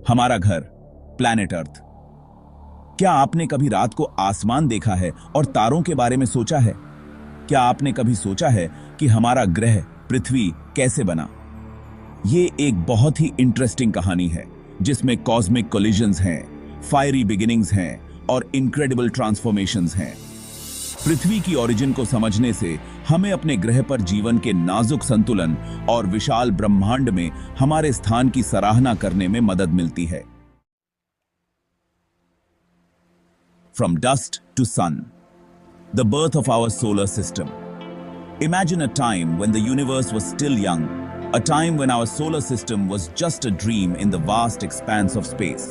हमारा घर, planet earth. क्या आपने कभी रात को आसमान देखा है और तारों के बारे में सोचा है? क्या आपने कभी सोचा है कि हमारा ग्रह पृथ्वी कैसे बना? ये एक बहुत ही इंटरेस्टिंग कहानी है जिसमें कॉस्मिक कोलिजन्स हैं, फायरी बिगिनिंग्स हैं और इनक्रेडिबल ट्रांसफॉर्मेशंस हैं। पृथ्वी की ओरिजिन को समझने से हमें अपने ग्रह पर जीवन के नाजुक संतुलन और विशाल ब्रह्मांड में हमारे स्थान की सराहना करने में मदद मिलती है। From dust to sun, the birth of our solar system. Imagine a time when the universe was still young, a time when our solar system was just a dream in the vast expanse of space.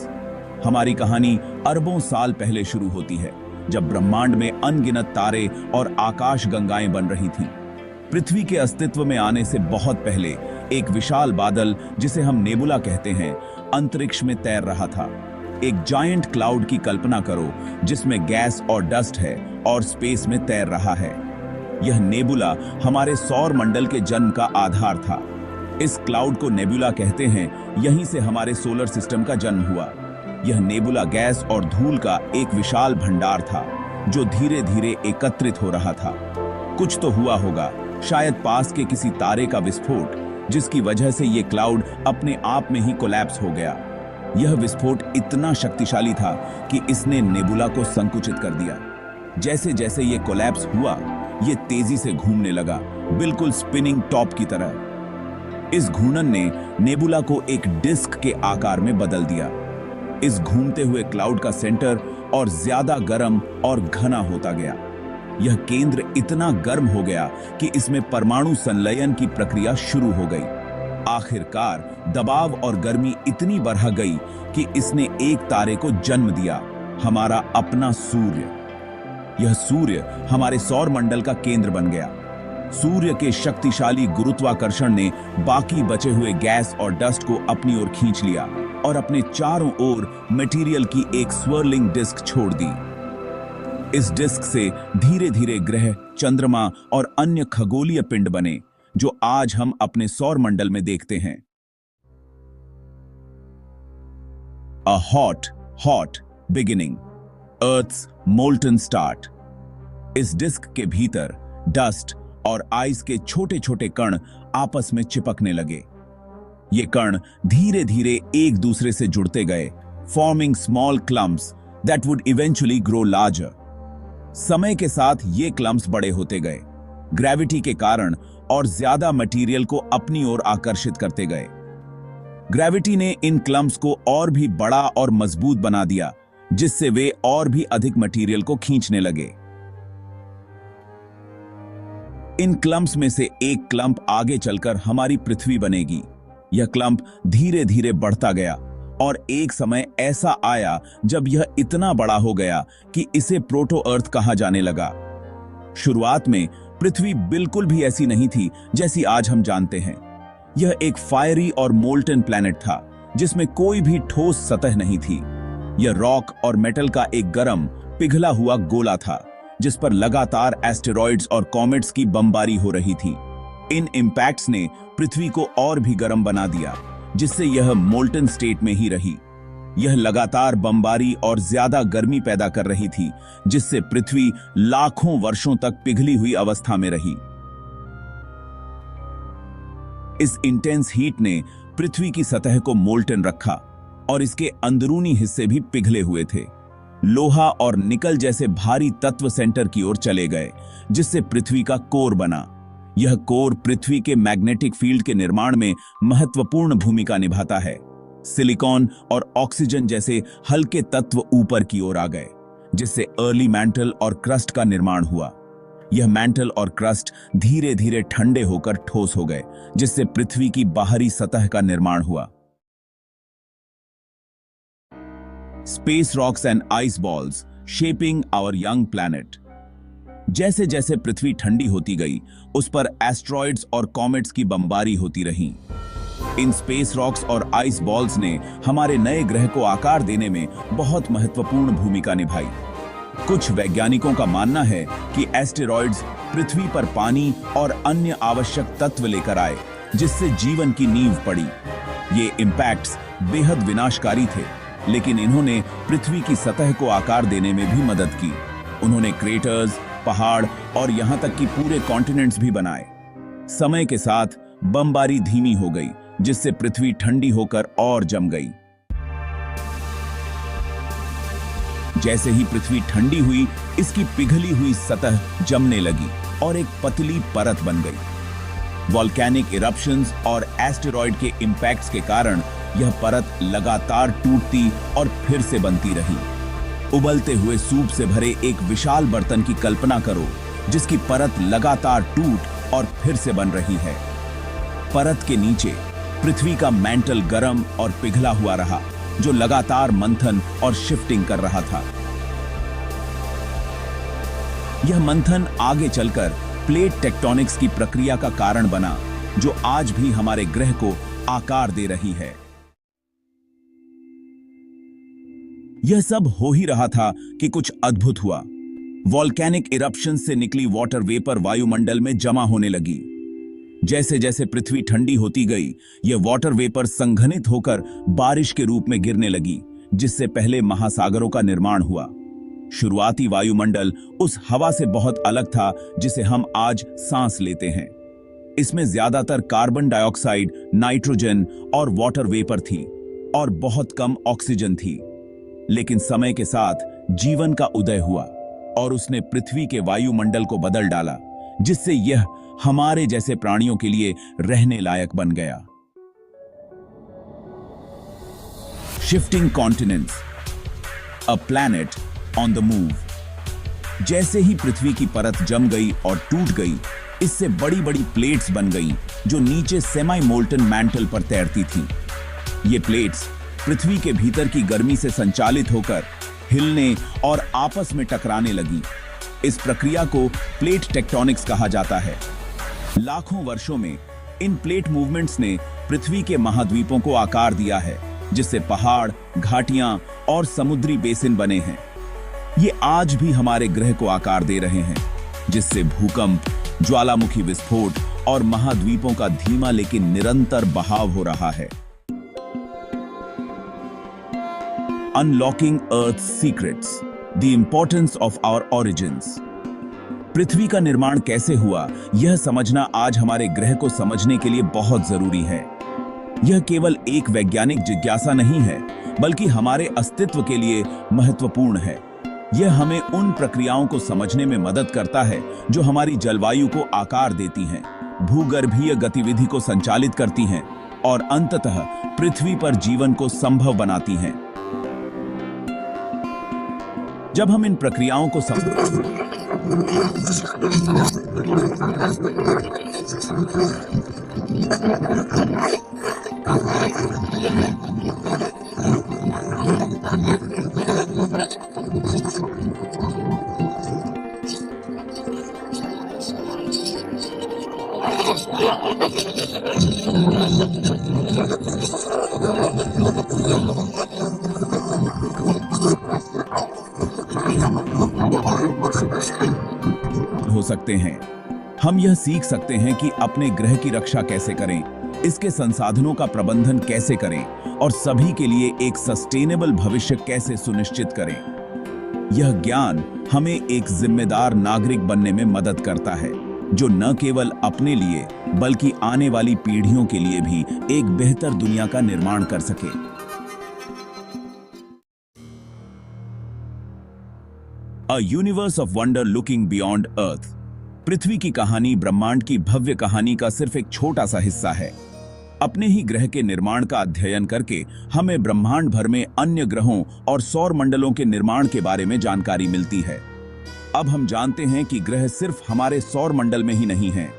हमारी कहानी अरबों साल पहले शुरू होती है, जब ब्रह्मांड में अनगिनत तारे और आकाश गंगाएं बन रही थीं। पृथ्वी के अस्तित्व में आने से बहुत पहले एक विशाल बादल, जिसे हम नेबुला कहते हैं, अंतरिक्ष में तैर रहा था। एक जायंट क्लाउड की कल्पना करो जिसमें गैस और डस्ट है और स्पेस में तैर रहा है। यह नेबुला हमारे सौर मंडल के जन्म का आधार था। इस क्लाउड को नेबुला कहते हैं, यहीं से हमारे सोलर सिस्टम का जन्म हुआ। यह नेबुला गैस और धूल का एक विशाल भंडार था जो धीरे धीरे एकत्रित हो रहा था। कुछ तो हुआ होगा, शायद पास के किसी तारे का विस्फोट, जिसकी वजह से यह क्लाउड अपने आप में ही कोलैप्स हो गया। यह विस्फोट इतना शक्तिशाली था कि इसने नेबुला को संकुचित कर दिया। जैसे जैसे यह कोलैप्स हुआ, यह तेजी से घूमने लगा, बिल्कुल स्पिनिंग टॉप की तरह। इस घूर्णन ने नेबुला को एक डिस्क के आकार में बदल दिया। इस घूमते हुए क्लाउड का सेंटर और ज्यादा गर्म और घना होता गया। यह केंद्र इतना गर्म हो गया कि इसमें परमाणु संलयन की प्रक्रिया शुरू हो गई। आखिरकार दबाव और गर्मी इतनी बढ़ गई कि इसने एक तारे को जन्म दिया, हमारा अपना सूर्य। यह सूर्य हमारे सौर मंडल का केंद्र बन गया। सूर्य के शक्तिशाली गुरुत्वाकर्षण ने बाकी बचे हुए गैस और डस्ट को अपनी ओर खींच लिया और अपने चारों ओर मटेरियल की एक स्वर्लिंग डिस्क छोड़ दी। इस डिस्क से धीरे धीरे ग्रह, चंद्रमा और अन्य खगोलीय पिंड बने, जो आज हम अपने सौर मंडल में देखते हैं। A hot beginning, Earth's molten start. इस डिस्क के भीतर डस्ट और आइस के छोटे छोटे कण आपस में चिपकने लगे। ये कण धीरे धीरे एक दूसरे से जुड़ते गए, forming small clumps that would eventually grow larger. समय के साथ ये क्लम्प्स बड़े होते गए, ग्रेविटी के कारण, और ज्यादा मटेरियल को अपनी ओर आकर्षित करते गए। ग्रेविटी ने इन क्लम्प्स को और भी बड़ा और मजबूत बना दिया, जिससे वे और भी अधिक मटेरियल को खींचने लगे। इन क्लम्प्स में से एक क्लम्प आगे चलकर हमारी पृथ्वी बनेगी। यह क्लम्प धीरे धीरे बढ़ता गया और एक समय ऐसा आया जब यह इतना बड़ा हो गया कि इसे प्रोटो अर्थ कहा जाने लगा। शुरुआत में पृथ्वी बिल्कुल भी ऐसी नहीं थी जैसी आज हम जानते हैं। यह एक फायरी और मोल्टन प्लैनेट था जिसमें कोई भी ठोस सतह नहीं थी। यह रॉक और मेटल का एक गर्म, पिघला हुआ गोला था जिस पर लगातार एस्टेरॉइड्स और कॉमेट्स की बमबारी हो रही थी। इन इंपैक्ट्स ने पृथ्वी को और भी गर्म बना दिया, जिससे यह मोल्टन स्टेट में ही रही। यह लगातार बमबारी और ज्यादा गर्मी पैदा कर रही थी, जिससे पृथ्वी लाखों वर्षों तक पिघली हुई अवस्था में रही। इस इंटेंस हीट ने पृथ्वी की सतह को मोल्टन रखा और इसके अंदरूनी हिस्से भी पिघले हुए थे। लोहा और निकल जैसे भारी तत्व सेंटर की ओर चले गए, जिससे पृथ्वी का कोर बना। यह कोर पृथ्वी के मैग्नेटिक फील्ड के निर्माण में महत्वपूर्ण भूमिका निभाता है। सिलिकॉन और ऑक्सीजन जैसे हल्के तत्व ऊपर की ओर आ गए, जिससे अर्ली मैंटल और क्रस्ट का निर्माण हुआ। यह मैंटल और क्रस्ट धीरे धीरे ठंडे होकर ठोस हो गए, जिससे पृथ्वी की बाहरी सतह का निर्माण हुआ। Space rocks and ice balls shaping our young planet. जैसे जैसे पृथ्वी ठंडी होती गई, उस पर एस्ट्रॉइड्स और कॉमेट्स की बमबारी होती रही। इन स्पेस रॉक्स और आइस बॉल्स ने हमारे नए ग्रह को आकार देने में बहुत महत्वपूर्ण भूमिका निभाई। कुछ वैज्ञानिकों का मानना है कि एस्टेरॉइड्स पृथ्वी पर पानी और अन्य आवश्यक तत्व लेकर आए, जिससे जीवन की नींव पड़ी। ये इम्पैक्ट्स बेहद विनाशकारी थे, लेकिन इन्होंने पृथ्वी की सतह को आकार देने में भी मदद की। उन्होंने क्रेटर्स, पहाड़ और यहां तक कि पूरे कॉन्टिनेंट्स भी बनाए। समय के साथ बमबारी धीमी हो गई, जिससे पृथ्वी ठंडी होकर और जम गई। जैसे ही पृथ्वी ठंडी हुई, इसकी पिघली हुई सतह जमने लगी और एक पतली परत बन गई। वॉल्केनिक इरप्शंस और एस्टेरॉयड के इंपैक्ट्स के कारण यह परत लगातार टूटती और फिर से बनती रही। उबलते हुए सूप से भरे एक विशाल बर्तन की कल्पना करो, जिसकी परत लगातार टूट और फिर से बन रही है। परत के नीचे पृथ्वी का मैंटल गर्म और पिघला हुआ रहा, जो लगातार मंथन और शिफ्टिंग कर रहा था। यह मंथन आगे चलकर प्लेट टेक्टोनिक्स की प्रक्रिया का कारण बना, जो आज भी हमारे ग्रह को आकार दे रही है। यह सब हो ही रहा था कि कुछ अद्भुत हुआ। वॉल्केनिक इरप्शन से निकली वाटर वेपर वायुमंडल में जमा होने लगी। जैसे जैसे पृथ्वी ठंडी होती गई, यह वाटर वेपर संघनित होकर बारिश के रूप में गिरने लगी, जिससे पहले महासागरों का निर्माण हुआ। शुरुआती वायुमंडल उस हवा से बहुत अलग था जिसे हम आज सांस लेते हैं। इसमें ज्यादातर कार्बन डाइऑक्साइड, नाइट्रोजन और वाटर वेपर थी और बहुत कम ऑक्सीजन थी। लेकिन समय के साथ जीवन का उदय हुआ और उसने पृथ्वी के वायुमंडल को बदल डाला, जिससे यह हमारे जैसे प्राणियों के लिए रहने लायक बन गया। Shifting continents, a planet on the move. जैसे ही पृथ्वी की परत जम गई और टूट गई, इससे बड़ी बड़ी प्लेट्स बन गईं, जो नीचे सेमी मोल्टन मैंटल पर तैरती थीं। ये प्लेट्स पृथ्वी के भीतर की गर्मी से संचालित होकर हिलने और आपस में टकराने लगी। इस प्रक्रिया को प्लेट टेक्टोनिक्स कहा जाता है। लाखों वर्षों में इन प्लेट मूवमेंट्स ने पृथ्वी के महाद्वीपों को आकार दिया है, जिससे पहाड़, घाटियां और समुद्री बेसिन बने हैं। ये आज भी हमारे ग्रह को आकार दे रहे हैं, जिससे भूकंप, ज्वालामुखी विस्फोट और महाद्वीपों का धीमा लेकिन निरंतर बहाव हो रहा है। Unlocking Earth's secrets, the importance of our origins. पृथ्वी का निर्माण कैसे हुआ, यह समझना आज हमारे ग्रह को समझने के लिए बहुत जरूरी है। यह केवल एक वैज्ञानिक जिज्ञासा नहीं है, बल्कि हमारे अस्तित्व के लिए महत्वपूर्ण है। यह हमें उन प्रक्रियाओं को समझने में मदद करता है जो हमारी जलवायु को आकार देती हैं, भूगर्भीय गतिविधि को संचालित करती हैं और अंततः पृथ्वी पर जीवन को संभव बनाती हैं। जब हम इन प्रक्रियाओं को हो सकते हैं, हम यह सीख सकते हैं कि अपने ग्रह की रक्षा कैसे करें, इसके संसाधनों का प्रबंधन कैसे करें और सभी के लिए एक सस्टेनेबल भविष्य कैसे सुनिश्चित करें। यह ज्ञान हमें एक जिम्मेदार नागरिक बनने में मदद करता है, जो न केवल अपने लिए बल्कि आने वाली पीढ़ियों के लिए भी एक बेहतर दुनिया का निर्माण कर सके। A universe of wonder looking beyond Earth। पृथ्वी की कहानी ब्रह्मांड की भव्य कहानी का सिर्फ एक छोटा सा हिस्सा है। अपने ही ग्रह के निर्माण का अध्ययन करके हमें ब्रह्मांड भर में अन्य ग्रहों और सौर मंडलों के निर्माण के बारे में जानकारी मिलती है। अब हम जानते हैं कि ग्रह सिर्फ हमारे सौर मंडल में ही नहीं हैं।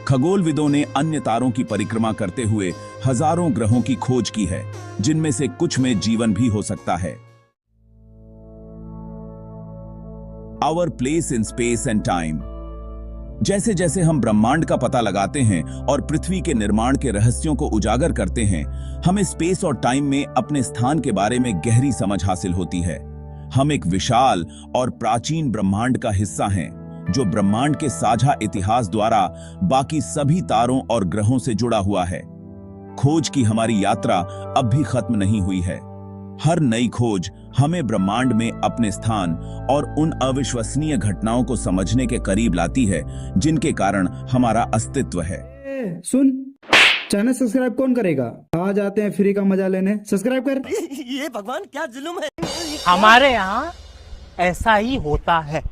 खगोलविदों ने अन्य तारों की परिक्रमा करते हुए हजारों ग्रहों की खोज की है, जिनमें से कुछ में जीवन भी हो सकता है। Our place in space and time। जैसे जैसे हम ब्रह्मांड का पता लगाते हैं और पृथ्वी के निर्माण के रहस्यों को उजागर करते हैं, हमें स्पेस और टाइम में अपने स्थान के बारे में गहरी समझ हासिल होती है। हम एक विशाल और प्राचीन ब्रह्मांड का हिस्सा हैं, जो ब्रह्मांड के साझा इतिहास द्वारा बाकी सभी तारों और ग्रहों से जुड़ा हुआ है। खोज की हमारी यात्रा अब भी खत्म नहीं हुई है। हर नई खोज हमें ब्रह्मांड में अपने स्थान और उन अविश्वसनीय घटनाओं को समझने के करीब लाती है जिनके कारण हमारा अस्तित्व है। सुन, चैनल सब्सक्राइब कौन करेगा? आ जाते हैं फ्री का मजा लेने, सब्सक्राइब कर। ये भगवान क्या जुल्म है। हमारे यहाँ ऐसा ही होता है।